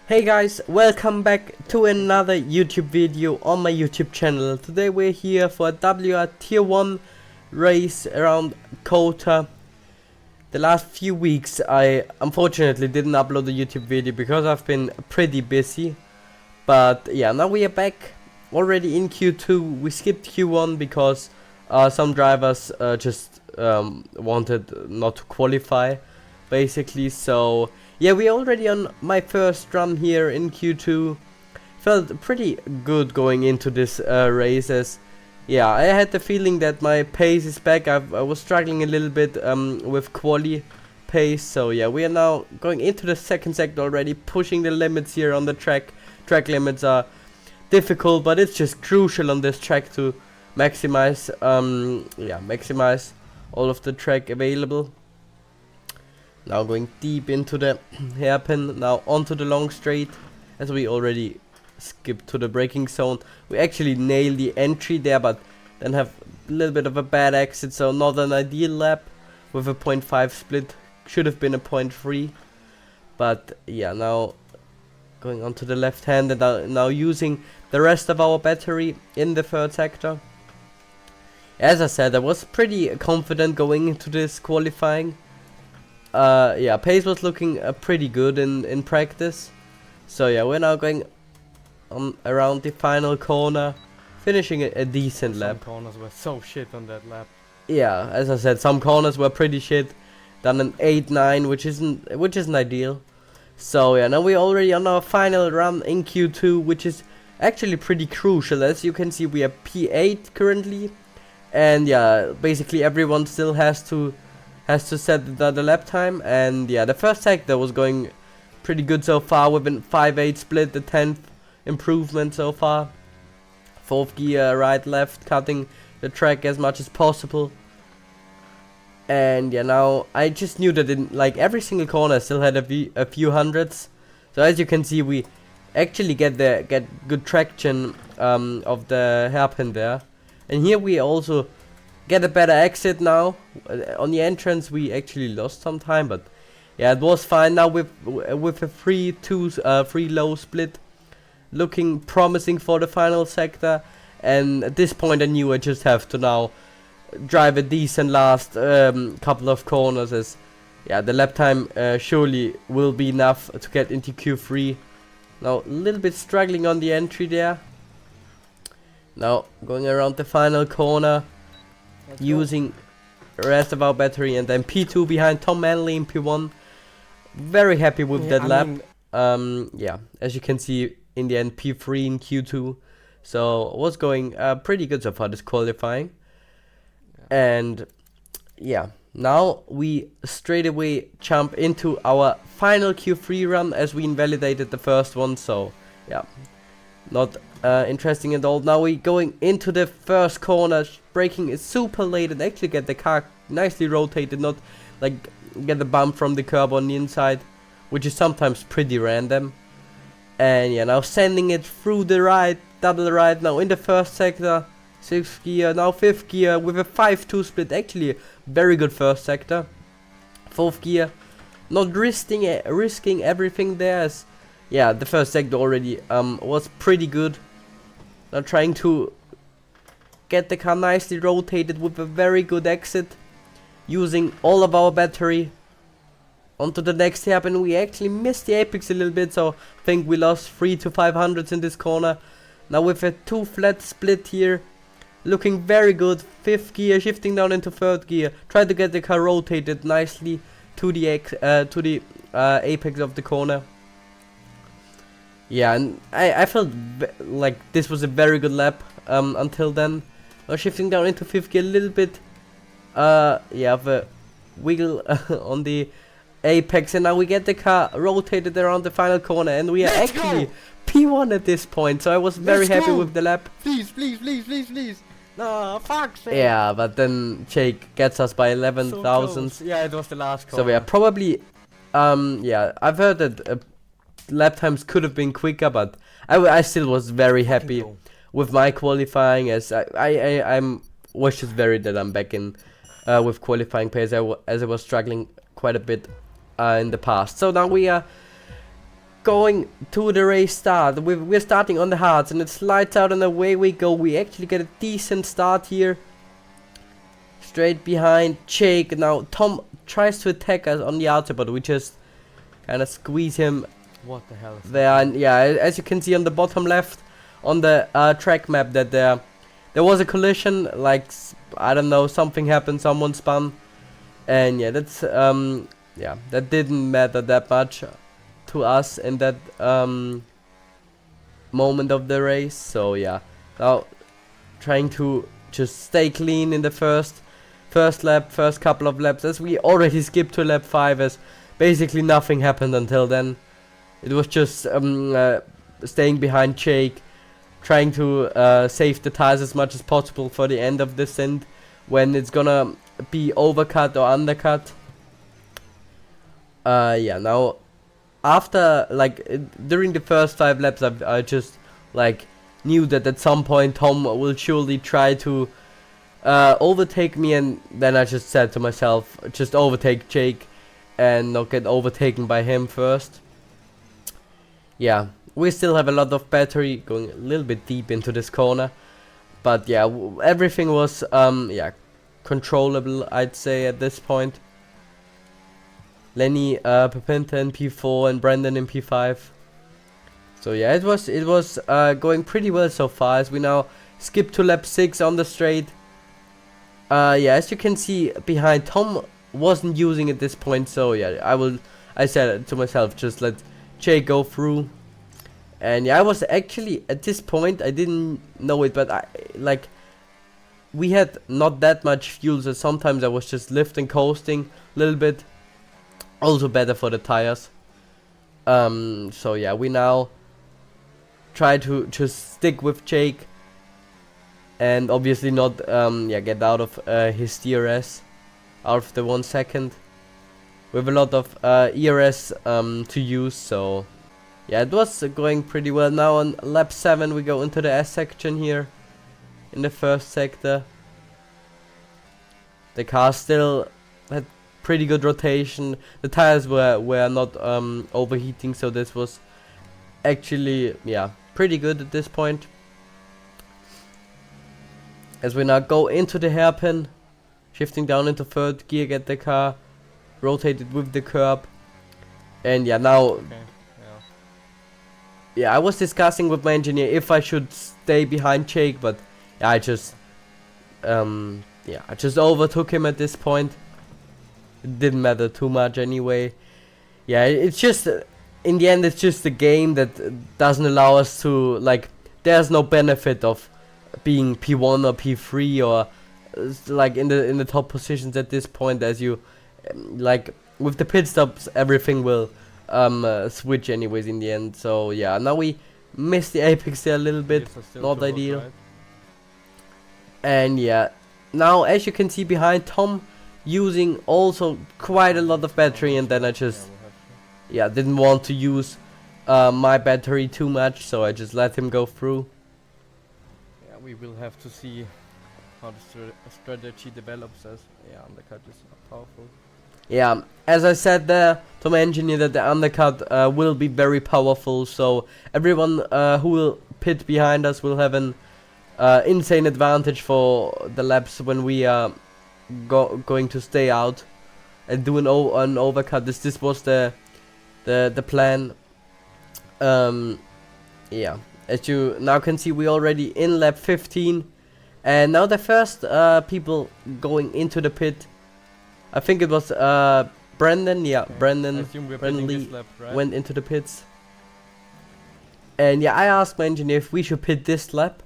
Hey guys, welcome back to another YouTube video on my YouTube channel. Today we're here for a WOR Tier 1 race around COTA. The last few weeks I unfortunately didn't upload a YouTube video because I've been pretty busy. But yeah, now we are back already in Q2. We skipped Q1 because some drivers just wanted not to qualify basically. So yeah, we're already on my first run here in Q2. Felt pretty good going into this race, as yeah, I had the feeling that my pace is back. I was struggling a little bit with quali pace. So yeah, we are now going into the second sector already, pushing the limits here on the track. Track limits are difficult, but it's just crucial on this track to maximize maximize all of the track available. Now going deep into the hairpin, now onto the long straight, as we already skipped to the braking zone. We actually nailed the entry there, but then have a little bit of a bad exit, so not an ideal lap with a 0.5 split. Should have been a 0.3, but yeah, now going onto the left hand and now using the rest of our battery in the third sector. As I said, I was pretty confident going into this qualifying. Yeah, pace was looking pretty good in practice. So yeah, we're now going around the final corner, finishing a decent lap. Some corners were so shit on that lap. Yeah, as I said, some corners were pretty shit. Done an 8-9, which isn't ideal. So yeah, now we're already on our final run in Q2, which is actually pretty crucial. As you can see, we are P8 currently, and yeah, basically everyone still has to set the lap time. And yeah, the first sector was going pretty good so far with a 5-8 split, the 10th improvement so far. Fourth gear, right, left, cutting the track as much as possible. And yeah, now I just knew that in like every single corner still had a few hundreds. So as you can see, we actually get good traction of the hairpin there. And here we also get a better exit now. On the entrance we actually lost some time, but yeah, it was fine now with a 3 low split, looking promising for the final sector. And at this point I knew I just have to now drive a decent last couple of corners, as yeah, the lap time surely will be enough to get into Q3. Now a little bit struggling on the entry there. Now going around the final corner, using the rest of our battery, and then P2 behind Tom Manley in P1. Very happy with that lap. Yeah, as you can see, in the end P3 in Q2. So it was going pretty good so far this qualifying. And yeah, now we straight away jump into our final Q3 run, as we invalidated the first one. So yeah, not interesting at all. Now we going into the first corner, braking is super late and actually get the car nicely rotated, not like get the bump from the curb on the inside, which is sometimes pretty random. And yeah, now sending it through the right, double right, now in the first sector, 6th gear, now 5th gear with a 5-2 split. Actually a very good first sector. 4th gear, not risking everything there, as yeah, the first sector already was pretty good. Now trying to get the car nicely rotated with a very good exit, using all of our battery. Onto the next hairpin, we actually missed the apex a little bit, so I think we lost 3 to 500s in this corner. Now with a 2 flat split here, looking very good. 5th gear, shifting down into 3rd gear, try to get the car rotated nicely to the apex of the corner. Yeah, and I felt like this was a very good lap until then. Now shifting down into 5th gear a little bit. Yeah, have a wiggle on the apex, and now we get the car rotated around the final corner, and we are actually P1 at this point. So I was very happy with the lap. Please. No, fuck sake. Yeah, but then Jake gets us by 11,000. So yeah, it was the last corner. So yeah, probably yeah, I've heard that lap times could have been quicker, but I still was very happy with my qualifying, as I'm was just worried that I'm back in with qualifying pace, as I was struggling quite a bit in the past. So now we are going to the race start. We're starting on the hards, and it's lights out, and away we go. We actually get a decent start here. Straight behind Jake. Now Tom tries to attack us on the outside, but we just kind of squeeze him. What the hell is There, and yeah, as you can see on the bottom left on the track map, that there was a collision. Like, I don't know, something happened, someone spun, and yeah, that's yeah, that didn't matter that much to us in that moment of the race. So yeah, now trying to just stay clean in the first lap, first couple of laps, as we already skipped to lap 5, as basically nothing happened until then. It was just staying behind Jake, trying to save the tires as much as possible for the end of the stint, when it's gonna be overcut or undercut. Yeah, now after, like, during the first 5 laps, I just like knew that at some point Tom will surely try to overtake me, and then I just said to myself, just overtake Jake and not get overtaken by him first. Yeah, we still have a lot of battery, going a little bit deep into this corner, but yeah, everything was yeah, controllable, I'd say, at this point. Lenny, Pepinta in P4 and Brandon in P5. So yeah, it was going pretty well so far, as we now skip to lap 6 on the straight. Yeah, as you can see behind, Tom wasn't using at this point, so yeah, I said to myself, just let Jake go through. And yeah, I was actually, at this point, I didn't know it, but we had not that much fuel, so sometimes I was just lifting, coasting a little bit. Also better for the tires. So yeah, we now try to just stick with Jake, and obviously not yeah, get out of his DRS, out of the 1 second. We have a lot of ERS to use, so yeah, it was going pretty well. Now on lap 7 we go into the S section here in the first sector. The car still had pretty good rotation. The tires were not overheating, so this was actually, yeah, pretty good at this point. As we now go into the hairpin, shifting down into 3rd gear, get the car rotated with the curb, and yeah, now Okay. yeah, I was discussing with my engineer if I should stay behind Jake, but yeah, I just overtook him at this point. It didn't matter too much anyway. Yeah, it's just in the end, it's just a game that doesn't allow us to, like, there's no benefit of being P1 or P3 or like in the top positions at this point, as you like with the pit stops everything will switch anyways in the end. So yeah, now we missed the apex there a little bit, not ideal. Right? And yeah, now as you can see behind, Tom using also quite a lot of battery, and then I just yeah, didn't want to use my battery too much, so I just let him go through. Yeah, we will have to see how the strategy develops, as yeah, undercut is powerful. Yeah, as I said there to my engineer, that the undercut will be very powerful, so everyone who will pit behind us will have an insane advantage for the laps when we are going to stay out and do an overcut. This was the plan. Yeah, as you now can see, we already in lap 15, and now the first people going into the pit, I think it was Brandon. Yeah, Okay. Brandon. I assume we're Brandon pitting Lee this lap, right? went into the pits, and yeah, I asked my engineer if we should pit this lap,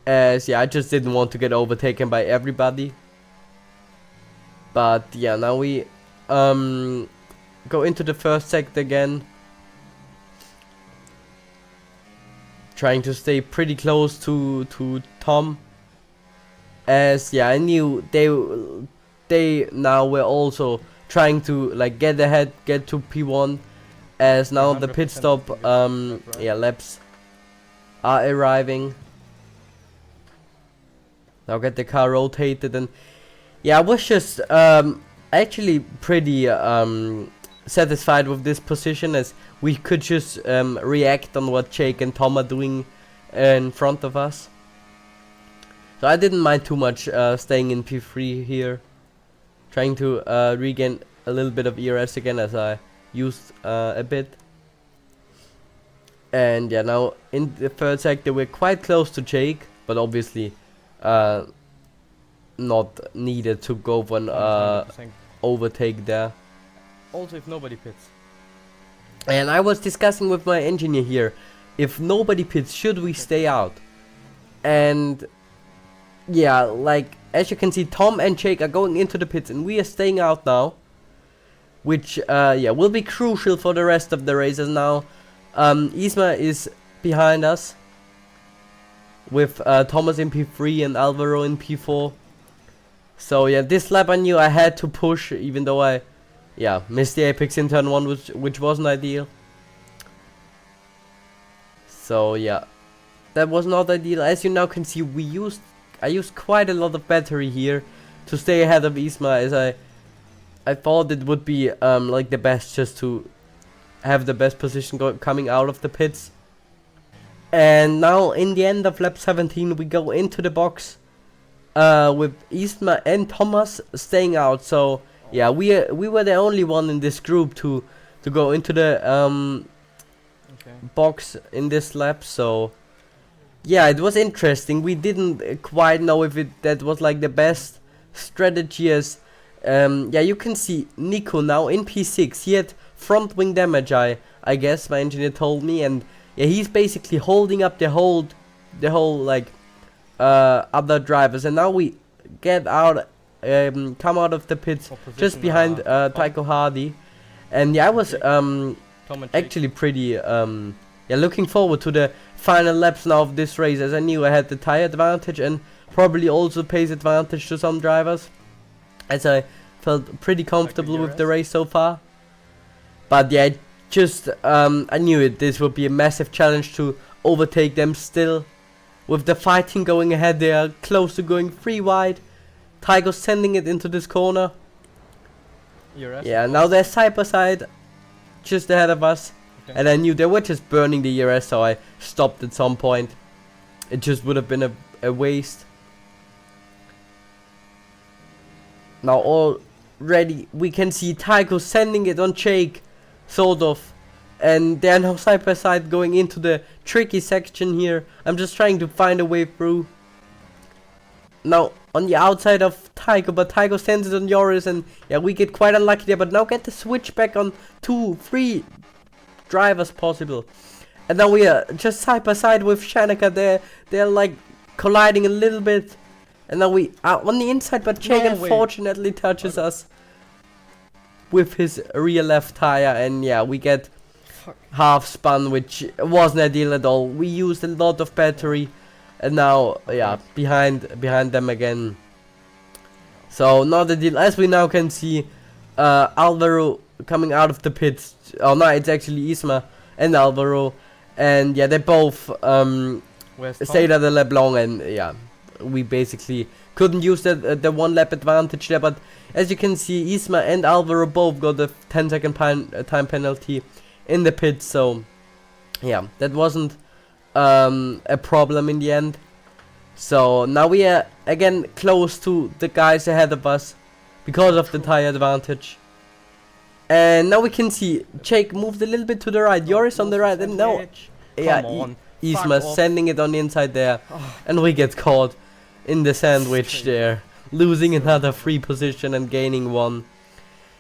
as yeah, I just didn't want to get overtaken by everybody. But yeah, now we go into the first sector again, trying to stay pretty close to Tom, as yeah, I knew they now were also trying to like get ahead, get to P1, as now the pit 100% stop lap, right? yeah, laps are arriving. Now get the car rotated, and yeah, I was just actually pretty satisfied with this position, as we could just react on what Jake and Tom are doing in front of us. So I didn't mind too much staying in P3 here, trying to regain a little bit of ERS again, as I used a bit. And yeah, now in the third sector we're quite close to Jake, but obviously not needed to go for an 100%. overtake there. Also, if nobody pits. And I was discussing with my engineer here, if nobody pits, should we stay out? And yeah, like as you can see, Tom and Jake are going into the pits and we are staying out now, which yeah, will be crucial for the rest of the races now. Isma is behind us with Thomas in P3 and Alvaro in P4. So yeah, this lap I knew I had to push, even though I missed the apex in turn 1, which wasn't ideal. So yeah, that was not ideal. As you now can see, I used quite a lot of battery here to stay ahead of Isma, as I thought it would be like the best just to have the best position coming out of the pits. And now in the end of lap 17 we go into the box with Isma and Thomas staying out. So yeah, we were the only one in this group to go into the box in this lap. So yeah, it was interesting. We didn't quite know if that was like the best strategy, as yeah, you can see Nico now in P6. He had front wing damage, I guess my engineer told me, and yeah, he's basically holding up the whole like other drivers. And now we get out, come out of the pits just behind Tycho Hardy. And yeah, I was actually pretty looking forward to the final laps now of this race, as I knew I had the tire advantage and probably also pace advantage to some drivers, as I felt pretty comfortable with the race so far. But yeah, just I knew this would be a massive challenge to overtake them still. With the fighting going ahead, they are close to going 3 wide. Tycho sending it into this corner. Yeah, now they're side by side, just ahead of us. Okay. And I knew they were just burning the ERS, so I stopped at some point. It just would have been a waste. Now already we can see Tycho sending it on Jake, sort of. And they're now side by side going into the tricky section here. I'm just trying to find a way through. Now on the outside of Tycho, but Tycho sends it on Joris, and yeah, we get quite unlucky there, but now get the switch back on 2-3 drivers possible. And now we are just side by side with Shanaka. They're like colliding a little bit. And now we are on the inside, but Jake unfortunately touches us with his rear left tire, and yeah, we get half spun, which wasn't ideal at all. We used a lot of battery, and now yeah, behind them again. So not ideal, as we now can see. Alvaro coming out of the pits. Oh no, it's actually Isma and Alvaro, and yeah, they both stayed at the lap long, and yeah, we basically couldn't use the 1 lap advantage there. But as you can see, Isma and Alvaro both got a 10-second time penalty in the pit. So yeah, that wasn't a problem in the end. So now we are again close to the guys ahead of us because of the tire advantage. And now we can see Jake moved a little bit to the right, Joris on the right, and now yeah, Isma sending it on the inside there, and we get caught in the sandwich there, losing another 3 position and gaining 1.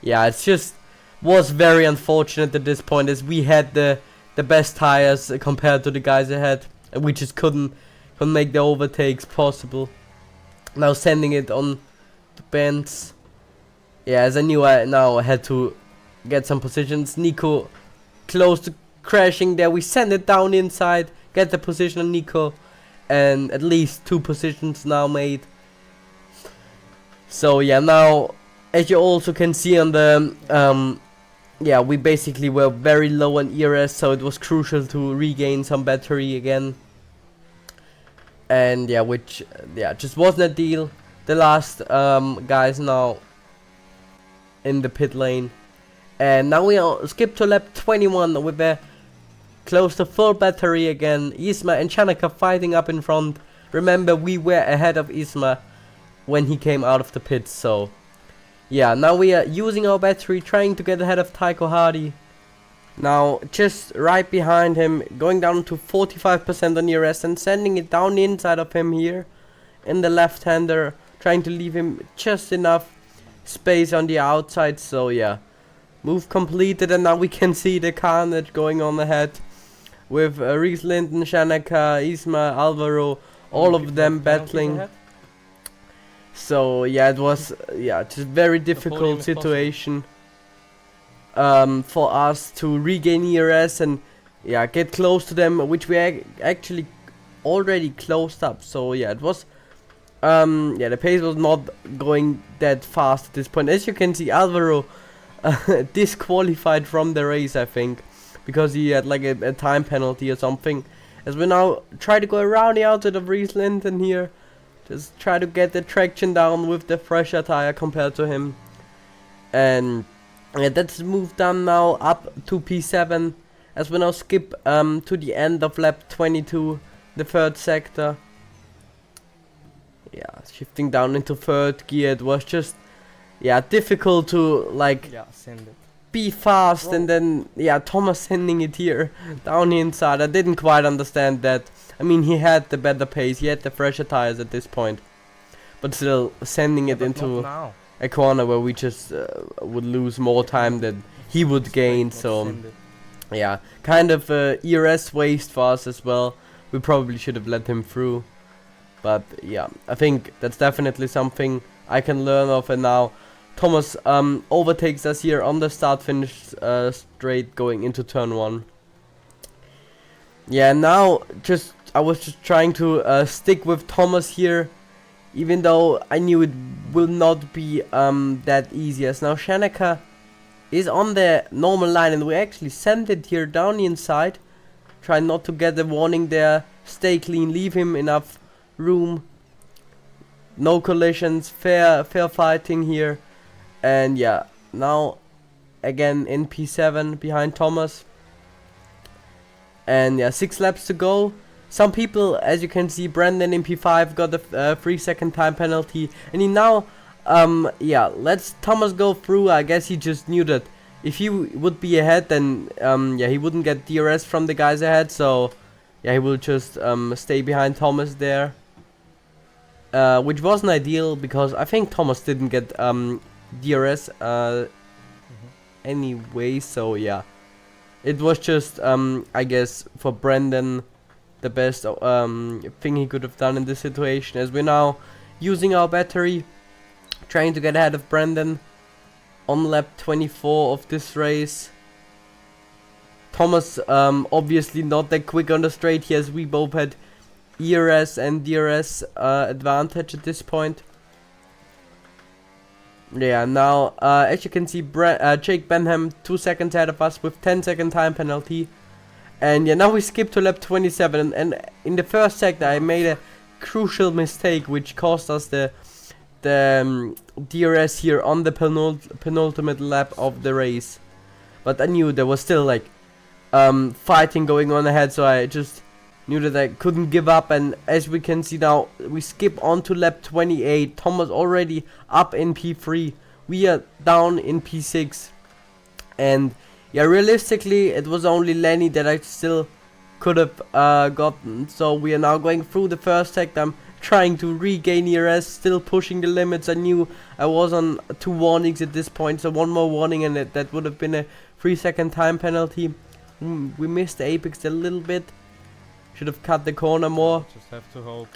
Yeah, it's just was very unfortunate at this point, as we had the best tires compared to the guys ahead, and we just couldn't make the overtakes possible. Now sending it on the bends. Yeah, as I knew, I now had to get some positions. Nico close to crashing there. We send it down inside, get the position on Nico, and at least 2 positions now made. So yeah, now as you also can see on the yeah, we basically were very low on ERS, so it was crucial to regain some battery again. And yeah, which just wasn't a deal. The last guys now in the pit lane, And now we skip to lap 21 with a close to full battery again. Isma and Chanaka fighting up in front. Remember, we were ahead of Isma when he came out of the pits, so yeah, now we are using our battery, trying to get ahead of Taiko Hardy. Now just right behind him, going down to 45% on ERS and sending it down the inside of him here in the left-hander, trying to leave him just enough space on the outside. So yeah, move completed, and now we can see the carnage going on ahead with Reese Linden, Shanaka, Isma, Alvaro, all of them battling. So yeah, it was just very difficult situation for us to regain ERS and get close to them, which we actually already closed up. So yeah, it was the pace was not going that fast at this point. As you can see, Alvaro disqualified from the race, I think, because he had like a time penalty or something. As we now try to go around the outside of Reese Linden here, just try to get the traction down with the fresher tire compared to him. And that's moved down now up to P7 as we now skip to the end of lap 22, the third sector. Yeah, shifting down into third gear. It was just difficult to like send it. Be fast. And then Thomas sending it here down the inside. I didn't quite understand that. I mean, he had the better pace, he had the fresher tires at this point, but still sending it into a corner where we just would lose more time than he would gain. So yeah, kind of ERS waste for us as well. We probably should have let him through, but yeah, I think that's definitely something I can learn of. And now Thomas overtakes us here on the start finish straight going into turn 1. Yeah, now I was just trying to stick with Thomas here, even though I knew it will not be that easy. As now Shanaka is on the normal line, and we actually send it here down the inside. Try not to get a warning there. Stay clean, leave him enough room. No collisions, fair fighting here. And yeah, now again in P7 behind Thomas. And yeah, 6 laps to go. Some people, as you can see, Brandon in P5 got a 3-second time penalty, and he now lets Thomas go through. I guess he just knew that if he would be ahead, then he wouldn't get DRS from the guys ahead. So yeah, he will just stay behind Thomas there, which wasn't ideal because I think Thomas didn't get DRS anyway. So yeah, it was just I guess for Brandon the best thing he could have done in this situation, as we're now using our battery, trying to get ahead of Brandon on lap 24 of this race. Thomas obviously not that quick on the straight here, as we both had ERS and DRS advantage at this point. Yeah, now as you can see, Jake Benham 2 seconds ahead of us with 10-second time penalty. And yeah, now we skip to lap 27, and in the first sector I made a crucial mistake which cost us the DRS here on the penultimate lap of the race. But I knew there was still like fighting going on ahead, so I just knew that I couldn't give up. And as we can see now, we skip on to lap 28. Thomas already up in P3, we are down in P6, and yeah, realistically, it was only Lenny that I still could have gotten. So we are now going through the first sector. I'm trying to regain ERS, still pushing the limits. I knew I was on 2 warnings at this point, so 1 more warning and that would have been a 3-second time penalty. We missed the apex a little bit. Should have cut the corner more. Just have to hope.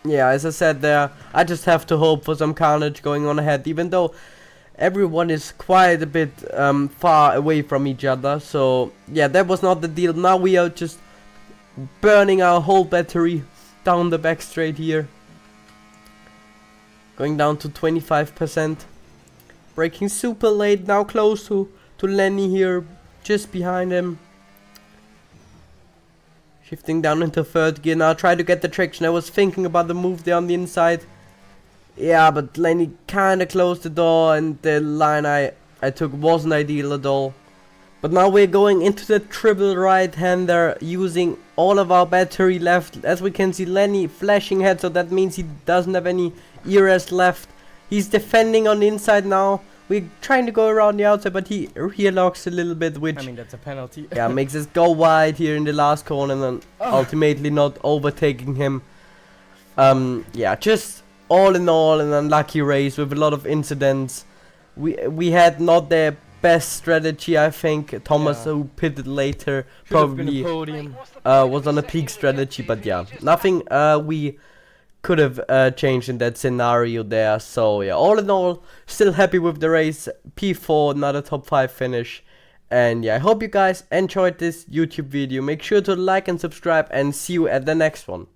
Yeah, as I said there, I just have to hope for some carnage going on ahead, even though everyone is quite a bit far away from each other. So yeah, that was not the deal. Now we are just burning our whole battery down the back straight here, going down to 25%, braking super late, now close to Lenny here, just behind him. Shifting down into third gear now, try to get the traction. I was thinking about the move there on the inside. Yeah, but Lenny kinda closed the door, and the line I I took wasn't ideal at all. But now we're going into the triple right-hander using all of our battery left. As we can see, Lenny flashing head, so that means he doesn't have any ERS left. He's defending on the inside now. We're trying to go around the outside, but he rear locks a little bit, which I mean, that's a penalty. yeah, makes us go wide here in the last corner and then ultimately not overtaking him. Yeah, just all in all an unlucky race with a lot of incidents. We had not the best strategy, I think. Thomas, Yeah. who pitted later, Should've been a probably podium. was on a peak strategy, but yeah, nothing we could have changed in that scenario there. So yeah, all in all, still happy with the race. P4, another top 5 finish. And yeah, I hope you guys enjoyed this YouTube video. Make sure to like and subscribe, and see you at the next one.